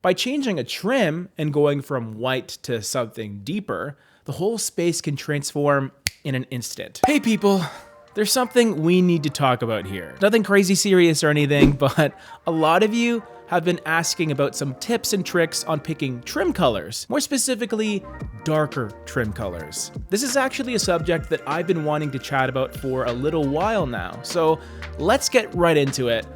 By changing a trim and going from white to something deeper, the whole space can transform in an instant. Hey people, there's something we need to talk about here. Nothing crazy serious or anything, but a lot of you have been asking about some tips and tricks on picking trim colors, more specifically, darker trim colors. This is actually a subject that I've been wanting to chat about for a little while now, so let's get right into it.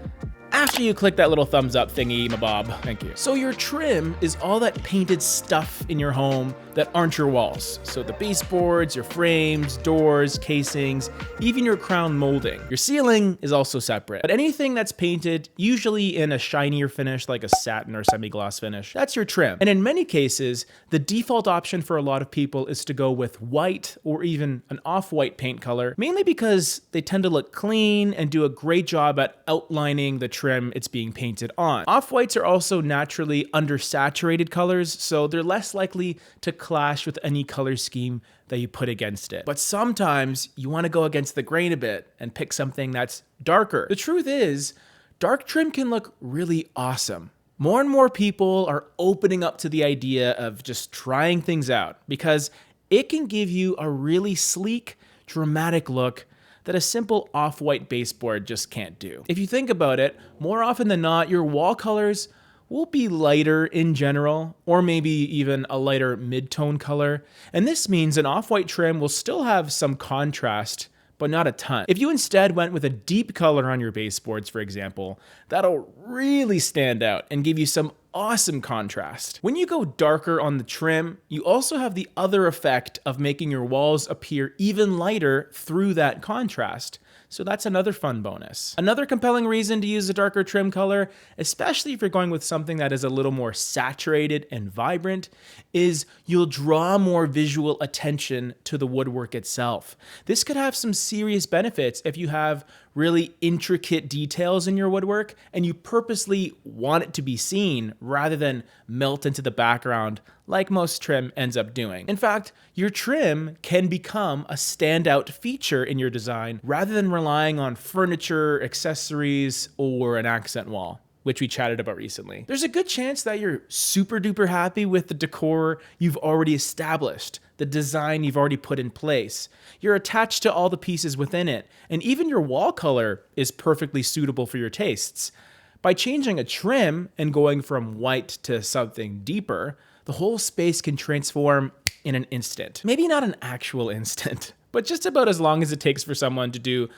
After you click that little thumbs up thingy, my bob. Thank you. So your trim is all that painted stuff in your home that aren't your walls. So the baseboards, your frames, doors, casings, even your crown molding. Your ceiling is also separate. But anything that's painted, usually in a shinier finish like a satin or semi-gloss finish, that's your trim. And in many cases, the default option for a lot of people is to go with white or even an off-white paint color, mainly because they tend to look clean and do a great job at outlining the trim it's being painted on. Off-whites are also naturally undersaturated colors, so they're less likely to clash with any color scheme that you put against it. But sometimes you want to go against the grain a bit and pick something that's darker. The truth is, dark trim can look really awesome. More and more people are opening up to the idea of just trying things out because it can give you a really sleek, dramatic look that a simple off-white baseboard just can't do. If you think about it, more often than not, your wall colors will be lighter in general, or maybe even a lighter mid-tone color. And this means an off-white trim will still have some contrast, but not a ton. If you instead went with a deep color on your baseboards, for example, that'll really stand out and give you some awesome contrast. When you go darker on the trim, you also have the other effect of making your walls appear even lighter through that contrast. So that's another fun bonus. Another compelling reason to use a darker trim color, especially if you're going with something that is a little more saturated and vibrant, is you'll draw more visual attention to the woodwork itself. This could have some serious benefits if you have really intricate details in your woodwork and you purposely want it to be seen rather than melt into the background like most trim ends up doing. In fact, your trim can become a standout feature in your design rather than relying on furniture, accessories, or an accent wall, which we chatted about recently. There's a good chance that you're super duper happy with the decor you've already established, the design you've already put in place. You're attached to all the pieces within it, and even your wall color is perfectly suitable for your tastes. By changing a trim and going from white to something deeper, the whole space can transform in an instant. Maybe not an actual instant, but just about as long as it takes for someone to do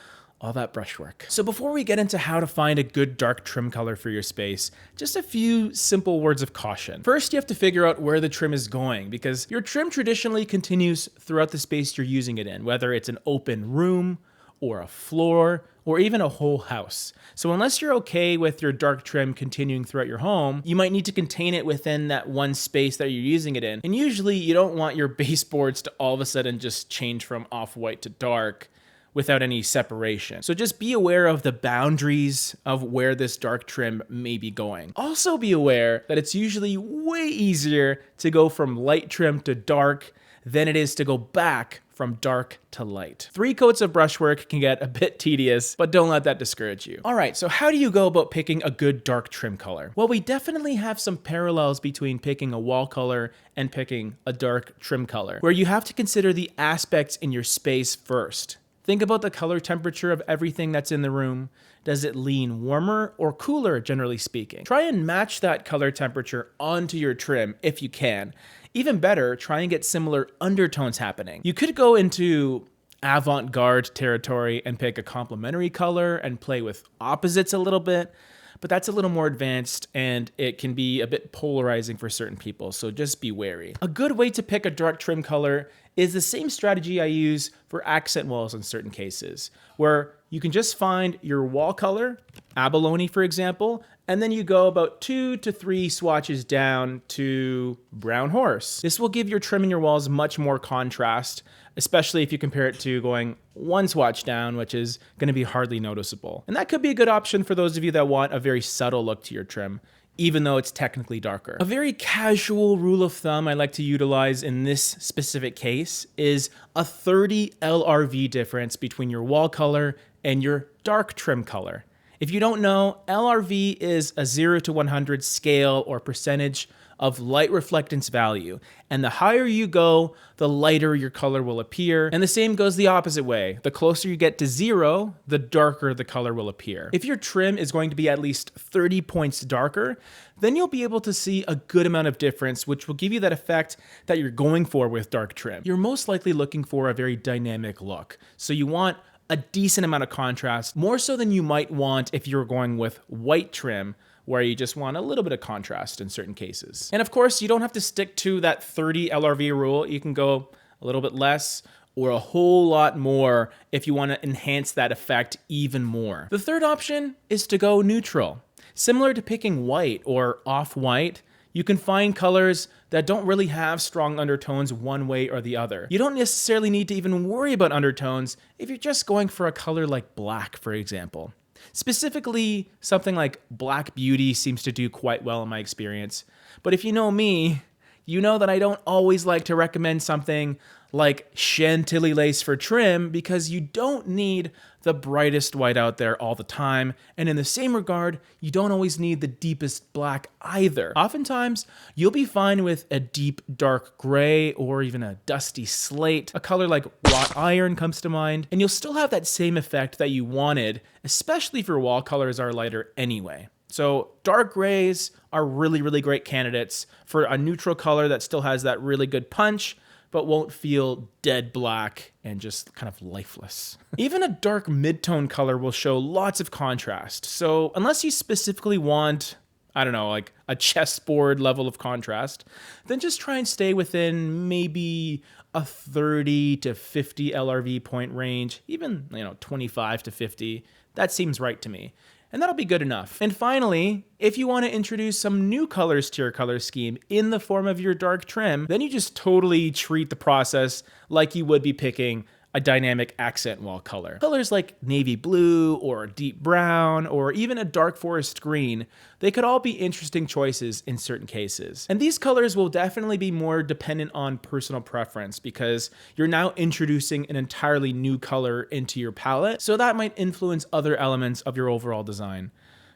all that brushwork. So before we get into how to find a good dark trim color for your space, just a few simple words of caution. First, you have to figure out where the trim is going because your trim traditionally continues throughout the space you're using it in, whether it's an open room or a floor or even a whole house. So unless you're okay with your dark trim continuing throughout your home, you might need to contain it within that one space that you're using it in. And usually you don't want your baseboards to all of a sudden just change from off-white to dark without any separation. So just be aware of the boundaries of where this dark trim may be going. Also be aware that it's usually way easier to go from light trim to dark than it is to go back from dark to light. 3 coats of brushwork can get a bit tedious, but don't let that discourage you. All right, so how do you go about picking a good dark trim color? Well, we definitely have some parallels between picking a wall color and picking a dark trim color, where you have to consider the aspects in your space first. Think about the color temperature of everything that's in the room. Does it lean warmer or cooler, generally speaking? Try and match that color temperature onto your trim if you can. Even better, try and get similar undertones happening. You could go into avant-garde territory and pick a complementary color and play with opposites a little bit, but that's a little more advanced and it can be a bit polarizing for certain people, so just be wary. A good way to pick a dark trim color is the same strategy I use for accent walls in certain cases, where you can just find your wall color, abalone for example, and then you go about 2 to 3 swatches down to brown horse. This will give your trim in your walls much more contrast, especially if you compare it to going 1 swatch down, which is going to be hardly noticeable. And that could be a good option for those of you that want a very subtle look to your trim, even though it's technically darker. A very casual rule of thumb I like to utilize in this specific case is a 30 LRV difference between your wall color and your dark trim color. If you don't know, LRV is a 0 to 100 scale or percentage of light reflectance value. And the higher you go, the lighter your color will appear. And the same goes the opposite way. The closer you get to 0, the darker the color will appear. If your trim is going to be at least 30 points darker, then you'll be able to see a good amount of difference, which will give you that effect that you're going for with dark trim. You're most likely looking for a very dynamic look. So you want a decent amount of contrast, more so than you might want if you were going with white trim, where you just want a little bit of contrast in certain cases. And of course, you don't have to stick to that 30 LRV rule. You can go a little bit less or a whole lot more if you want to enhance that effect even more. The third option is to go neutral. Similar to picking white or off-white, you can find colors that don't really have strong undertones one way or the other. You don't necessarily need to even worry about undertones if you're just going for a color like black, for example. Specifically, something like Black Beauty seems to do quite well in my experience. But if you know me, you know that I don't always like to recommend something like Chantilly lace for trim because you don't need the brightest white out there all the time. And in the same regard, you don't always need the deepest black either. Oftentimes, you'll be fine with a deep dark gray or even a dusty slate. A color like wrought iron comes to mind, and you'll still have that same effect that you wanted, especially if your wall colors are lighter anyway. So dark grays are really, really great candidates for a neutral color that still has that really good punch, but won't feel dead black and just kind of lifeless. Even a dark mid-tone color will show lots of contrast. So unless you specifically want, I don't know, like a chessboard level of contrast, then just try and stay within maybe a 30 to 50 LRV point range, even 25 to 50. That seems right to me. And that'll be good enough. And finally, if you want to introduce some new colors to your color scheme in the form of your dark trim, then you just totally treat the process like you would be picking a dynamic accent wall color. Colors like navy blue or deep brown or even a dark forest green, they could all be interesting choices in certain cases. And these colors will definitely be more dependent on personal preference because you're now introducing an entirely new color into your palette, so that might influence other elements of your overall design.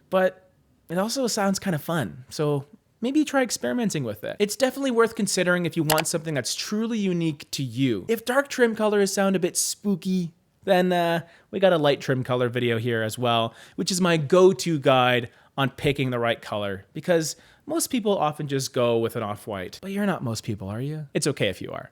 But it also sounds kind of fun, so maybe try experimenting with it. It's definitely worth considering if you want something that's truly unique to you. If dark trim colors sound a bit spooky, then we got a light trim color video here as well, which is my go-to guide on picking the right color, because most people often just go with an off-white. But you're not most people, are you? It's okay if you are.